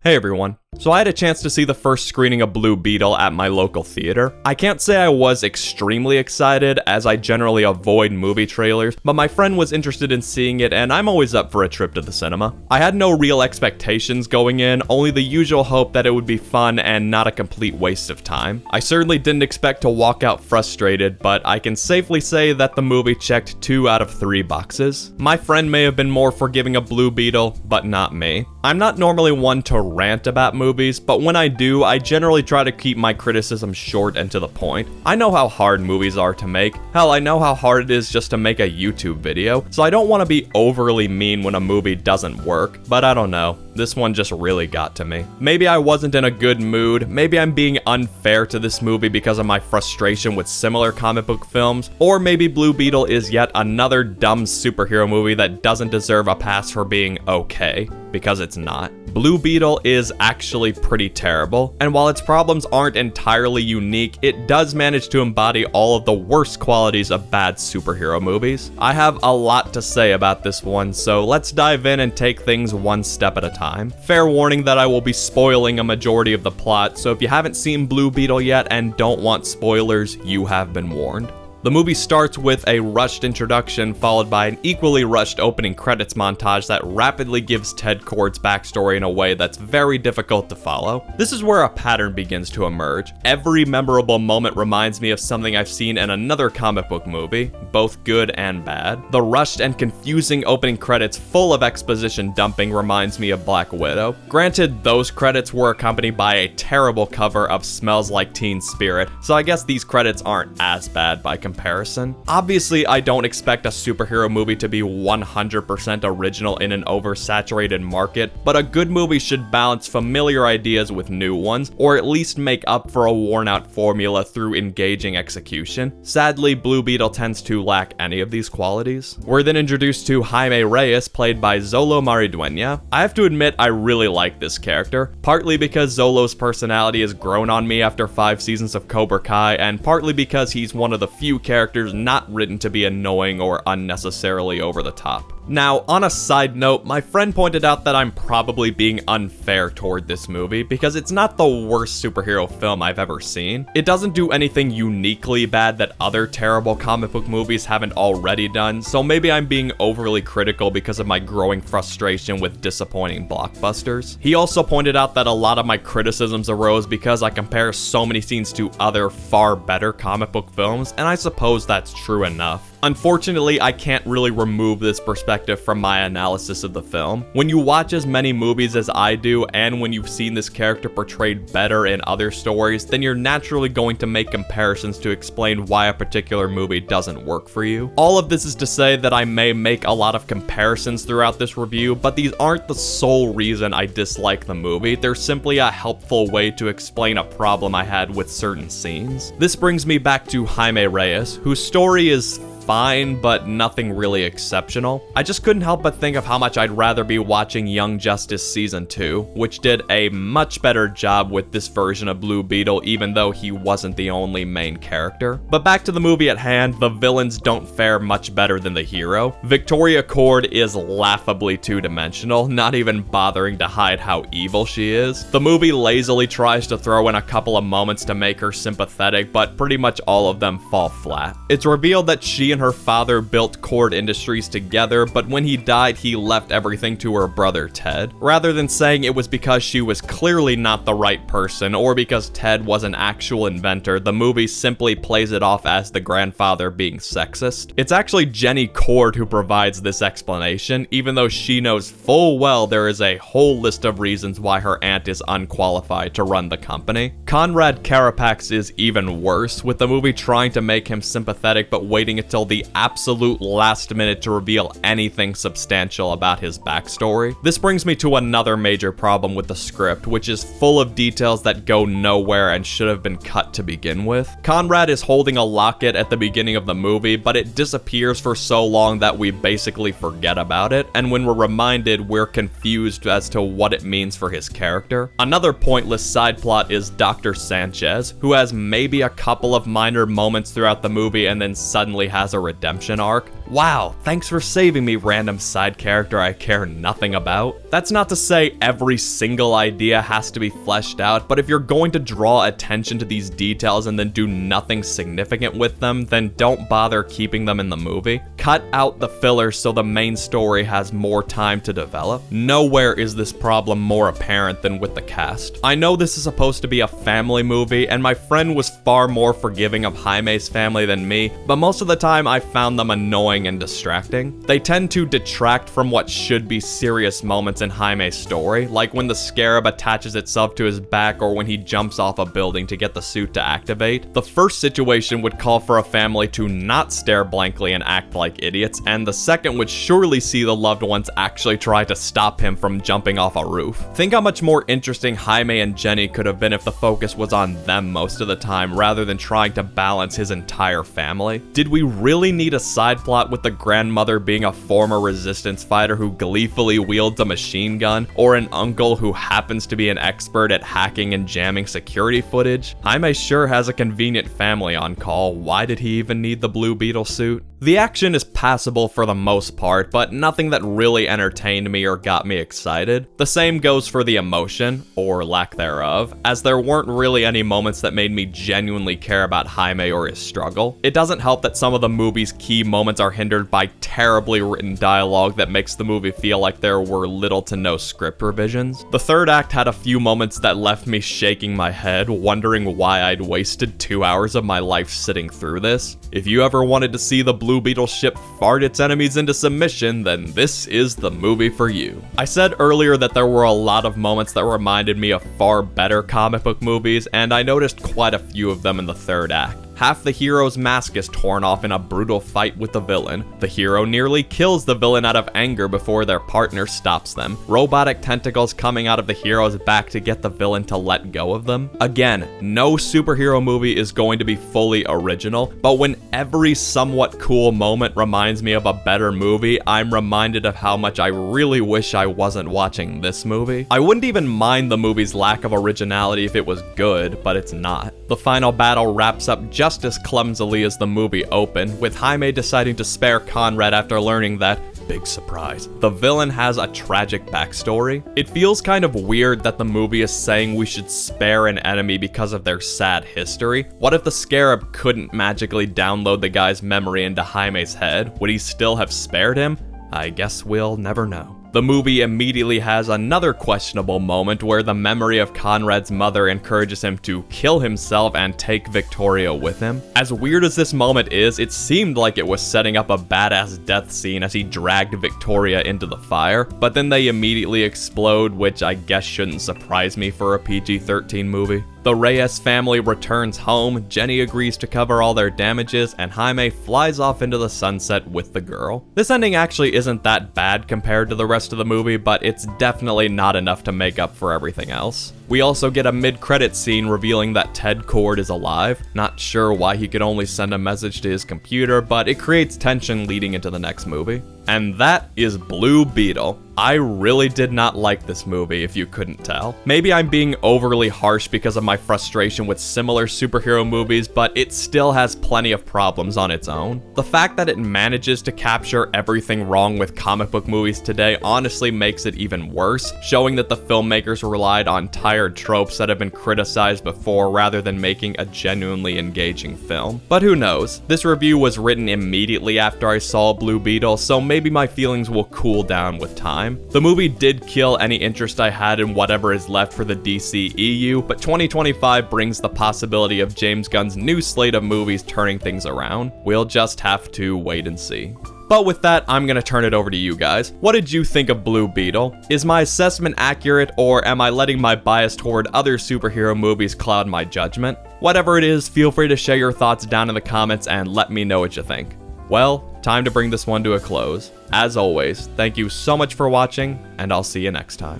Hey everyone. So I had a chance to see the first screening of Blue Beetle at my local theater. I can't say I was extremely excited, as I generally avoid movie trailers, but my friend was interested in seeing it and I'm always up for a trip to the cinema. I had no real expectations going in, only the usual hope that it would be fun and not a complete waste of time. I certainly didn't expect to walk out frustrated, but I can safely say that the movie checked 2 out of 3 boxes. My friend may have been more forgiving of Blue Beetle, but not me. I'm not normally one to rant about movies, but when I do, I generally try to keep my criticism short and to the point. I know how hard movies are to make. Hell, I know how hard it is just to make a YouTube video, so I don't want to be overly mean when a movie doesn't work, but I don't know. This one just really got to me. Maybe I wasn't in a good mood, maybe I'm being unfair to this movie because of my frustration with similar comic book films, or maybe Blue Beetle is yet another dumb superhero movie that doesn't deserve a pass for being okay, because it's not. Blue Beetle is actually pretty terrible, and while its problems aren't entirely unique, it does manage to embody all of the worst qualities of bad superhero movies. I have a lot to say about this one, so let's dive in and take things one step at a time. Fair warning that I will be spoiling a majority of the plot, so if you haven't seen Blue Beetle yet and don't want spoilers, you have been warned. The movie starts with a rushed introduction followed by an equally rushed opening credits montage that rapidly gives Ted Kord's backstory in a way that's very difficult to follow. This is where a pattern begins to emerge. Every memorable moment reminds me of something I've seen in another comic book movie, both good and bad. The rushed and confusing opening credits full of exposition dumping reminds me of Black Widow. Granted, those credits were accompanied by a terrible cover of Smells Like Teen Spirit, so I guess these credits aren't as bad by comparison. Obviously, I don't expect a superhero movie to be 100% original in an oversaturated market, but a good movie should balance familiar ideas with new ones, or at least make up for a worn-out formula through engaging execution. Sadly, Blue Beetle tends to lack any of these qualities. We're then introduced to Jaime Reyes, played by Xolo Maridueña. I have to admit, I really like this character, partly because Xolo's personality has grown on me after 5 seasons of Cobra Kai, and partly because he's one of the few characters not written to be annoying or unnecessarily over the top. Now, on a side note, my friend pointed out that I'm probably being unfair toward this movie because it's not the worst superhero film I've ever seen. It doesn't do anything uniquely bad that other terrible comic book movies haven't already done, so maybe I'm being overly critical because of my growing frustration with disappointing blockbusters. He also pointed out that a lot of my criticisms arose because I compare so many scenes to other far better comic book films, and I suppose that's true enough. Unfortunately, I can't really remove this perspective from my analysis of the film. When you watch as many movies as I do, and when you've seen this character portrayed better in other stories, then you're naturally going to make comparisons to explain why a particular movie doesn't work for you. All of this is to say that I may make a lot of comparisons throughout this review, but these aren't the sole reason I dislike the movie. They're simply a helpful way to explain a problem I had with certain scenes. This brings me back to Jaime Reyes, whose story is fine, but nothing really exceptional. I just couldn't help but think of how much I'd rather be watching Young Justice Season 2, which did a much better job with this version of Blue Beetle, even though he wasn't the only main character. But back to the movie at hand, the villains don't fare much better than the hero. Victoria Kord is laughably two-dimensional, not even bothering to hide how evil she is. The movie lazily tries to throw in a couple of moments to make her sympathetic, but pretty much all of them fall flat. It's revealed that she and her father built Kord Industries together, but when he died, he left everything to her brother Ted. Rather than saying it was because she was clearly not the right person, or because Ted was an actual inventor, the movie simply plays it off as the grandfather being sexist. It's actually Jenny Kord who provides this explanation, even though she knows full well there is a whole list of reasons why her aunt is unqualified to run the company. Conrad Carapax is even worse, with the movie trying to make him sympathetic but waiting until the absolute last minute to reveal anything substantial about his backstory. This brings me to another major problem with the script, which is full of details that go nowhere and should have been cut to begin with. Conrad is holding a locket at the beginning of the movie, but it disappears for so long that we basically forget about it, and when we're reminded, we're confused as to what it means for his character. Another pointless side plot is Dr. Sanchez, who has maybe a couple of minor moments throughout the movie and then suddenly has a redemption arc. wow, thanks for saving me, random side character I care nothing about. That's not to say every single idea has to be fleshed out, but if you're going to draw attention to these details and then do nothing significant with them, then don't bother keeping them in the movie. Cut out the filler so the main story has more time to develop. Nowhere is this problem more apparent than with the cast. I know this is supposed to be a family movie, and my friend was far more forgiving of Jaime's family than me, but most of the time I found them annoying and distracting. They tend to detract from what should be serious moments in Jaime's story, like when the scarab attaches itself to his back or when he jumps off a building to get the suit to activate. The first situation would call for a family to not stare blankly and act like idiots, and the second would surely see the loved ones actually try to stop him from jumping off a roof. Think how much more interesting Jaime and Jenny could have been if the focus was on them most of the time rather than trying to balance his entire family. Did we really need a side plot with the grandmother being a former resistance fighter who gleefully wields a machine gun, or an uncle who happens to be an expert at hacking and jamming security footage? Jaime sure has a convenient family on call. Why did he even need the Blue Beetle suit? The action is passable for the most part, but nothing that really entertained me or got me excited. The same goes for the emotion, or lack thereof, as there weren't really any moments that made me genuinely care about Jaime or his struggle. It doesn't help that some of the movie's key moments are hindered by terribly written dialogue that makes the movie feel like there were little to no script revisions. The third act had a few moments that left me shaking my head, wondering why I'd wasted 2 hours of my life sitting through this. If you ever wanted to see the Blue Beetle ship fart its enemies into submission, then this is the movie for you. I said earlier that there were a lot of moments that reminded me of far better comic book movies, and I noticed quite a few of them in the third act. Half the hero's mask is torn off in a brutal fight with the villain. The hero nearly kills the villain out of anger before their partner stops them. Robotic tentacles coming out of the hero's back to get the villain to let go of them. Again, no superhero movie is going to be fully original, but when every somewhat cool moment reminds me of a better movie, I'm reminded of how much I really wish I wasn't watching this movie. I wouldn't even mind the movie's lack of originality if it was good, but it's not. The final battle wraps up just as clumsily as the movie opened, with Jaime deciding to spare Conrad after learning that, big surprise, the villain has a tragic backstory. It feels kind of weird that the movie is saying we should spare an enemy because of their sad history. What if the scarab couldn't magically download the guy's memory into Jaime's head? Would he still have spared him? I guess we'll never know. The movie immediately has another questionable moment where the memory of Conrad's mother encourages him to kill himself and take Victoria with him. As weird as this moment is, it seemed like it was setting up a badass death scene as he dragged Victoria into the fire, but then they immediately explode, which I guess shouldn't surprise me for a PG-13 movie. The Reyes family returns home, Jenny agrees to cover all their damages, and Jaime flies off into the sunset with the girl. This ending actually isn't that bad compared to the rest of the movie, but it's definitely not enough to make up for everything else. We also get a mid-credit scene revealing that Ted Kord is alive. Not sure why he could only send a message to his computer, but it creates tension leading into the next movie. And that is Blue Beetle. I really did not like this movie, if you couldn't tell. Maybe I'm being overly harsh because of my frustration with similar superhero movies, but it still has plenty of problems on its own. The fact that it manages to capture everything wrong with comic book movies today honestly makes it even worse, showing that the filmmakers relied on tired tropes that have been criticized before rather than making a genuinely engaging film. But who knows? This review was written immediately after I saw Blue Beetle, so maybe my feelings will cool down with time. The movie did kill any interest I had in whatever is left for the DCEU, but 2025 brings the possibility of James Gunn's new slate of movies turning things around. We'll just have to wait and see. But with that, I'm gonna turn it over to you guys. What did you think of Blue Beetle? Is my assessment accurate, or am I letting my bias toward other superhero movies cloud my judgment? Whatever it is, feel free to share your thoughts down in the comments and let me know what you think. Well, time to bring this one to a close. As always, thank you so much for watching, and I'll see you next time.